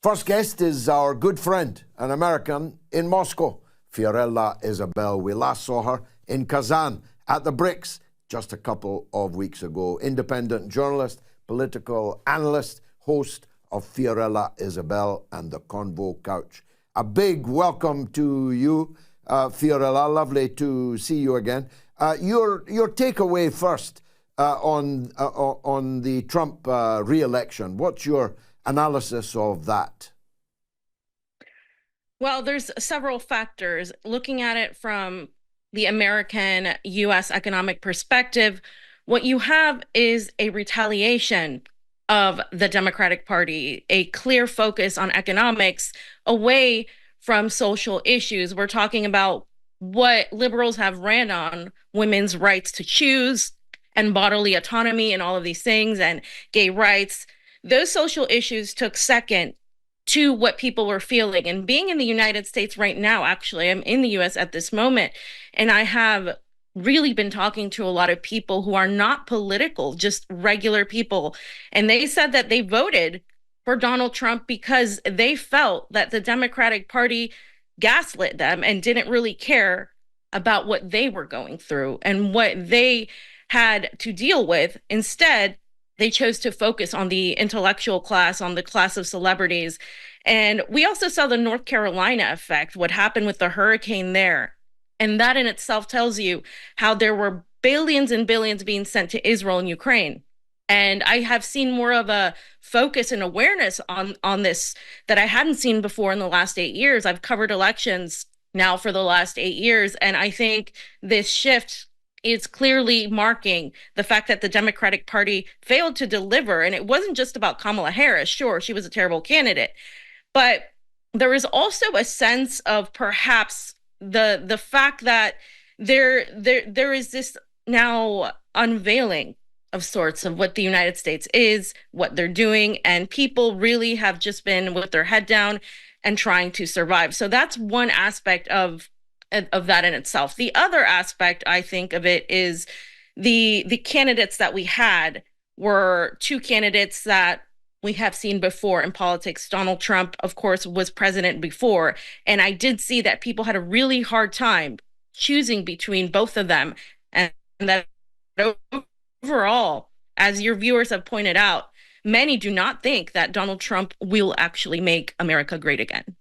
First guest is our good friend, an American in Moscow, Fiorella Isabel. We last saw her in Kazan at the BRICS just a couple of weeks ago. Independent journalist, political analyst, host of Fiorella Isabel and the Convo Couch. A big welcome to you, Fiorella. Lovely to see you again. Your takeaway first on the Trump re-election. What's your analysis of that? Well, there's several factors. Looking at it from the American U.S. economic perspective, what you have is a retaliation of the Democratic Party, a clear focus on economics away from social issues. We're talking about what liberals have ran on: women's rights to choose and bodily autonomy and all of these things, and gay rights. Those social issues took second to what people were feeling. And being in the United States right now, actually, I'm in the US at this moment, and I have really been talking to a lot of people who are not political, just regular people. And they said that they voted for Donald Trump because they felt that the Democratic Party gaslit them and didn't really care about what they were going through and what they had to deal with. Instead, they chose to focus on the intellectual class, on the class of celebrities. And we also saw the North Carolina effect, what happened with the hurricane there. And that in itself tells you how there were billions and billions being sent to Israel and Ukraine. And I have seen more of a focus and awareness on this that I hadn't seen before in the last 8 years. I've covered elections now for the last 8 years. And I think this shift is clearly marking the fact that the Democratic Party failed to deliver. And it wasn't just about Kamala Harris. Sure, she was a terrible candidate. But there is also a sense of perhaps the fact that there is this now unveiling of sorts of what the United States is, what they're doing, and people really have just been with their head down and trying to survive. So that's one aspect of that in itself. The other aspect, I think, of it is the candidates that we had were two candidates that we have seen before in politics. Donald Trump, of course, was president before, and I did see that people had a really hard time choosing between both of them, and that overall, as your viewers have pointed out, many do not think that Donald Trump will actually make America great again.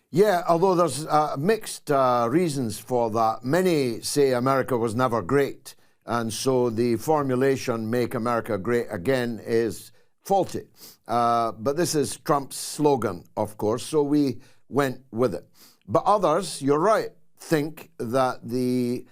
Yeah, although there's mixed reasons for that. Many say America was never great, and so the formulation, make America great again, is faulty. But this is Trump's slogan, of course, so we went with it. But others, you're right, think that the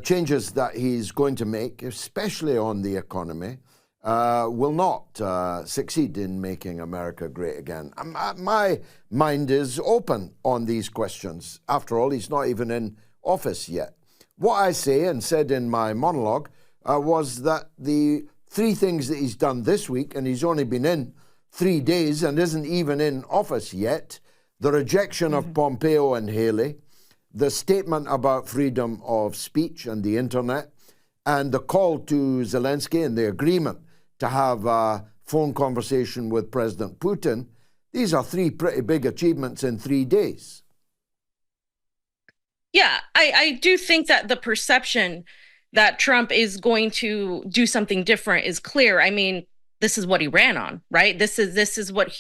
changes that he's going to make, especially on the economy, will not succeed in making America great again. My mind is open on these questions. After all, he's not even in office yet. What I say and said in my monologue was that the three things that he's done this week, and he's only been in 3 days and isn't even in office yet, the rejection of Pompeo and Haley, the statement about freedom of speech and the internet, and the call to Zelensky and the agreement to have a phone conversation with President Putin. These are three pretty big achievements in 3 days. Yeah, I do think that the perception that Trump is going to do something different is clear. I mean, this is what he ran on, right? This is what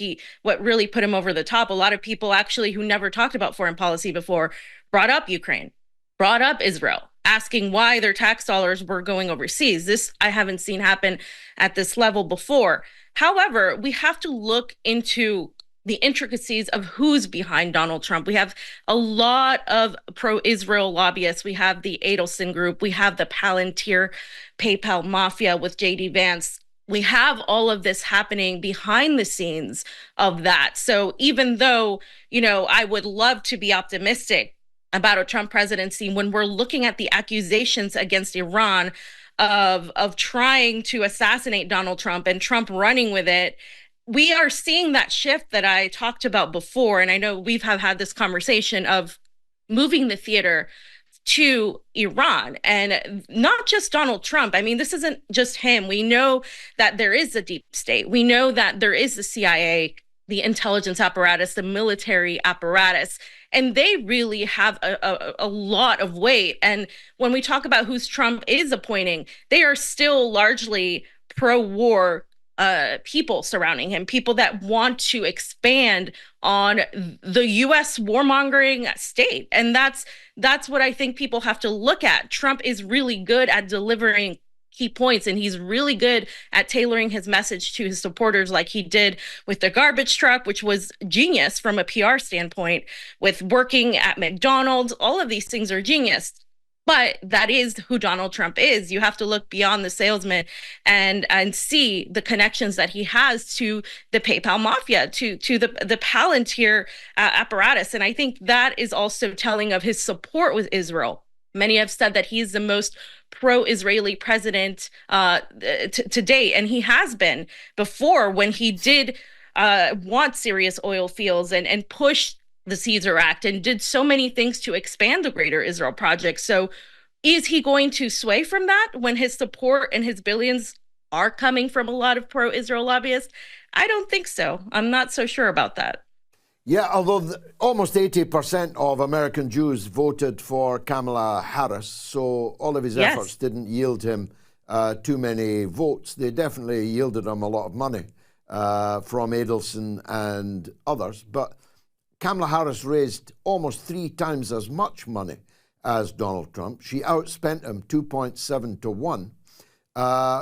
really put him over the top. A lot of people actually who never talked about foreign policy before brought up Ukraine, brought up Israel, asking why their tax dollars were going overseas. This I haven't seen happen at this level before. However, we have to look into the intricacies of who's behind Donald Trump. We have a lot of pro-Israel lobbyists. We have the Adelson Group. We have the Palantir PayPal mafia with J.D. Vance. We have all of this happening behind the scenes of that. So even though, I would love to be optimistic about a Trump presidency, when we're looking at the accusations against Iran of trying to assassinate Donald Trump and Trump running with it, we are seeing that shift that I talked about before. And I know we've had this conversation of moving the theater to Iran, and not just Donald Trump. I mean, this isn't just him. We know that there is a deep state. We know that there is the CIA the intelligence apparatus, the military apparatus, and they really have a lot of weight. And when we talk about who Trump is appointing, they are still largely pro-war people surrounding him, people that want to expand on the U.S. warmongering state. And that's what I think people have to look at. Trump is really good at delivering key points, and he's really good at tailoring his message to his supporters, like he did with the garbage truck, which was genius from a PR standpoint, with working at McDonald's. All of these things are genius. But that is who Donald Trump is. You have to look beyond the salesman and see the connections that he has to the PayPal mafia, to the Palantir apparatus. And I think that is also telling of his support with Israel. Many have said that he's the most pro-Israeli president to date, and he has been before when he did want serious oil fields and push the Caesar Act and did so many things to expand the Greater Israel Project. So is he going to sway from that when his support and his billions are coming from a lot of pro-Israel lobbyists? I don't think so. I'm not so sure about that. Yeah, although almost 80% of American Jews voted for Kamala Harris, so all of his efforts didn't yield him too many votes. They definitely yielded him a lot of money from Adelson and others. But Kamala Harris raised almost 3 times as much money as Donald Trump. She outspent him 2.7 to 1,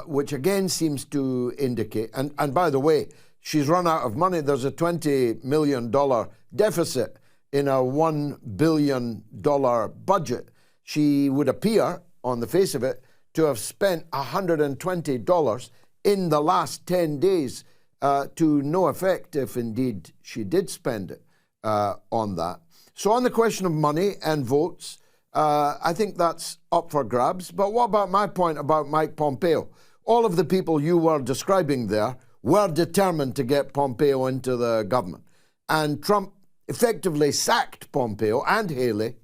which again seems to indicate, and by the way, she's run out of money. There's a $20 million deficit in a $1 billion budget. She would appear, on the face of it, to have spent $120 in the last 10 days to no effect, if indeed she did spend it on that. So on the question of money and votes, I think that's up for grabs. But what about my point about Mike Pompeo? All of the people you were describing there were determined to get Pompeo into the government. And Trump effectively sacked Pompeo and Haley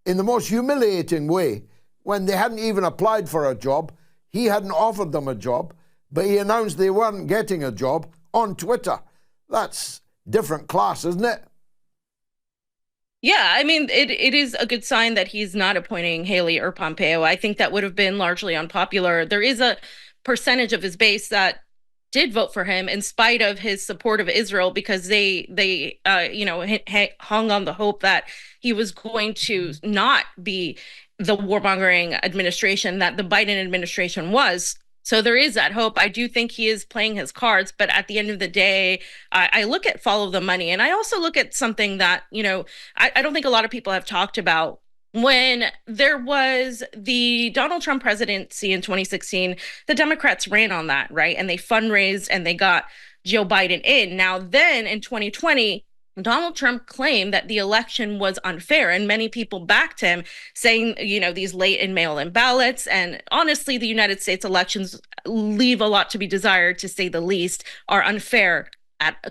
in the most humiliating way when they hadn't even applied for a job. He hadn't offered them a job, but he announced they weren't getting a job on Twitter. That's different class, isn't it? Yeah, I mean, it is a good sign that he's not appointing Haley or Pompeo. I think that would have been largely unpopular. There is a percentage of his base that did vote for him in spite of his support of Israel, because they hung on the hope that he was going to not be the warmongering administration that the Biden administration was. So there is that hope. I do think he is playing his cards, but at the end of the day, I look at follow the money. And I also look at something that, I don't think a lot of people have talked about. When there was the Donald Trump presidency in 2016, the Democrats ran on that, right? And they fundraised and they got Joe Biden in. Now, then in 2020, Donald Trump claimed that the election was unfair, and many people backed him, saying, these late and mail-in ballots. And honestly, the United States elections leave a lot to be desired, to say the least, are unfair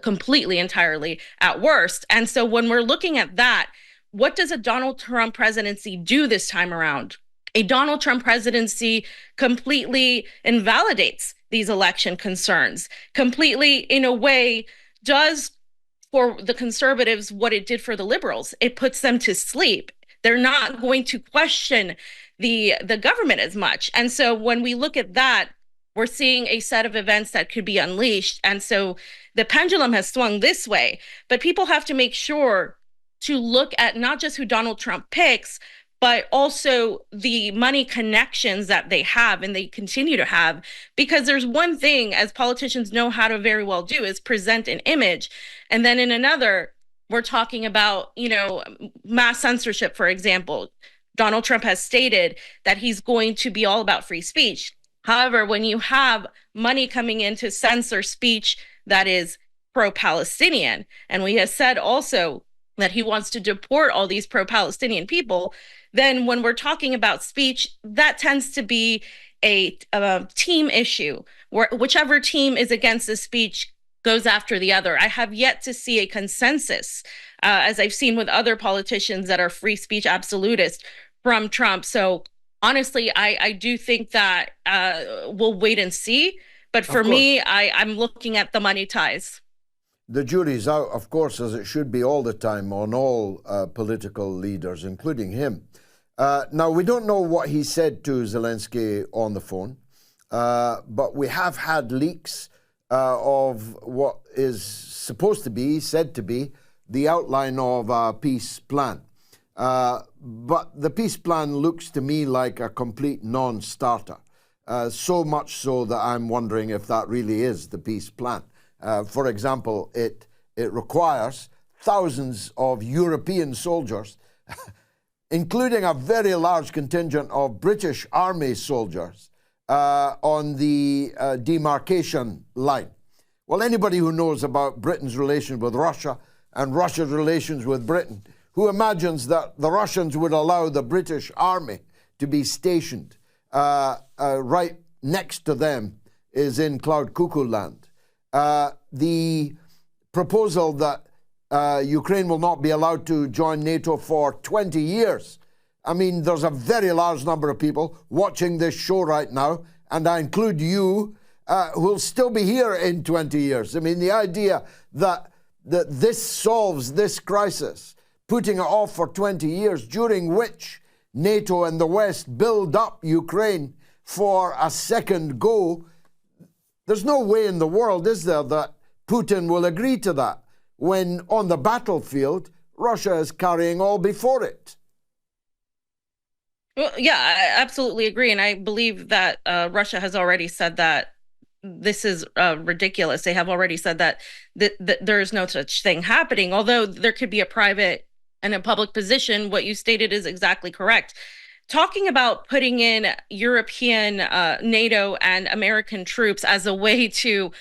entirely at worst. And so when we're looking at that, what does a Donald Trump presidency do this time around? A Donald Trump presidency completely invalidates these election concerns, completely, in a way, does for the conservatives what it did for the liberals. It puts them to sleep. They're not going to question the government as much. And so when we look at that, we're seeing a set of events that could be unleashed. And so the pendulum has swung this way, but people have to make sure to look at not just who Donald Trump picks, but also the money connections that they have and they continue to have. Because there's one thing, as politicians know how to very well do, is present an image. And then in another, we're talking about, mass censorship, for example. Donald Trump has stated that he's going to be all about free speech. However, when you have money coming in to censor speech that is pro-Palestinian, and we have said also that he wants to deport all these pro-Palestinian people, then when we're talking about speech, that tends to be a team issue, where whichever team is against the speech goes after the other. I have yet to see a consensus, as I've seen with other politicians that are free speech absolutists, from Trump. So honestly, I do think that we'll wait and see. But for me, I'm looking at the money ties. the jury's out, of course, as it should be all the time on all political leaders, including him. Now, we don't know what he said to Zelensky on the phone, but we have had leaks of what is supposed to be, said to be, the outline of a peace plan. But the peace plan looks to me like a complete non-starter, so much so that I'm wondering if that really is the peace plan. For example, it requires thousands of European soldiers, including a very large contingent of British Army soldiers on the demarcation line. Well, anybody who knows about Britain's relations with Russia and Russia's relations with Britain, who imagines that the Russians would allow the British Army to be stationed right next to them, is in Cloud Cuckoo land. The proposal that Ukraine will not be allowed to join NATO for 20 years. I mean, there's a very large number of people watching this show right now, and I include you, who will still be here in 20 years. I mean, the idea that this solves this crisis, putting it off for 20 years, during which NATO and the West build up Ukraine for a second go, there's no way in the world, is there, that Putin will agree to that when on the battlefield, Russia is carrying all before it. Well, yeah, I absolutely agree. And I believe that Russia has already said that this is ridiculous. They have already said that there is no such thing happening, although there could be a private and a public position. What you stated is exactly correct. Talking about putting in European, NATO, and American troops as a way to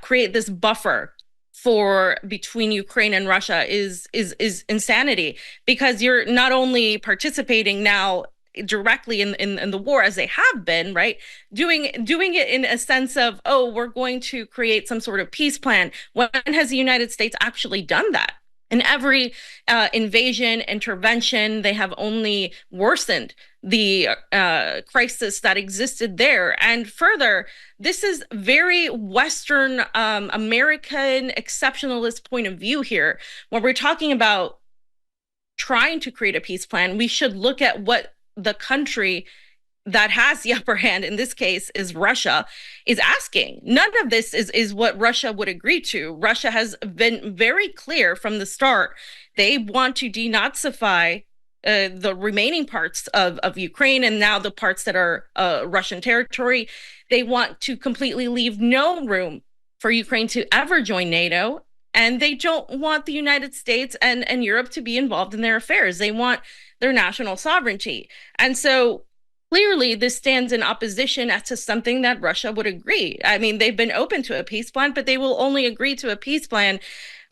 create this buffer for between Ukraine and Russia is insanity, because you're not only participating now directly in the war, as they have been, right? Doing it in a sense of, oh, we're going to create some sort of peace plan. When has the United States actually done that? In every invasion, intervention, they have only worsened the crisis that existed there. And further, this is very Western American exceptionalist point of view here. When we're talking about trying to create a peace plan, we should look at what the country that has the upper hand, in this case is Russia, is asking. None of this is what Russia would agree to. Russia has been very clear from the start. They want to denazify the remaining parts of Ukraine, and now the parts that are Russian territory. They want to completely leave no room for Ukraine to ever join NATO. And they don't want the United States and Europe to be involved in their affairs. They want their national sovereignty. And so clearly, this stands in opposition as to something that Russia would agree. I mean, they've been open to a peace plan, but they will only agree to a peace plan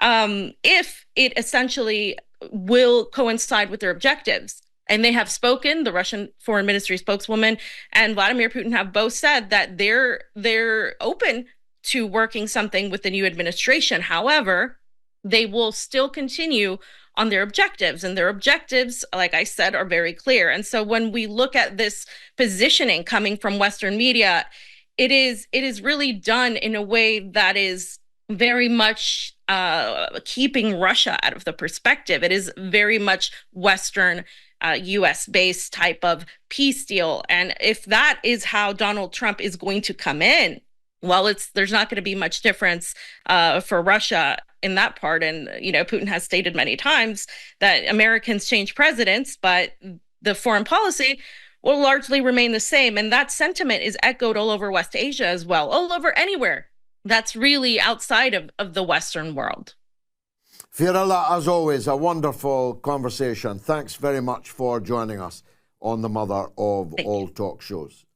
if it essentially will coincide with their objectives. And they have spoken, the Russian Foreign Ministry spokeswoman and Vladimir Putin have both said that they're open to working something with the new administration. However, they will still continue on their objectives. And their objectives, like I said, are very clear. And so when we look at this positioning coming from Western media, it is really done in a way that is very much keeping Russia out of the perspective. It is very much Western, US-based type of peace deal. And if that is how Donald Trump is going to come in, well, there's not going to be much difference for Russia in that part. And, Putin has stated many times that Americans change presidents, but the foreign policy will largely remain the same. And that sentiment is echoed all over West Asia as well, all over anywhere that's really outside of the Western world. Fiorella, as always, a wonderful conversation. Thanks very much for joining us on the mother of all talk shows.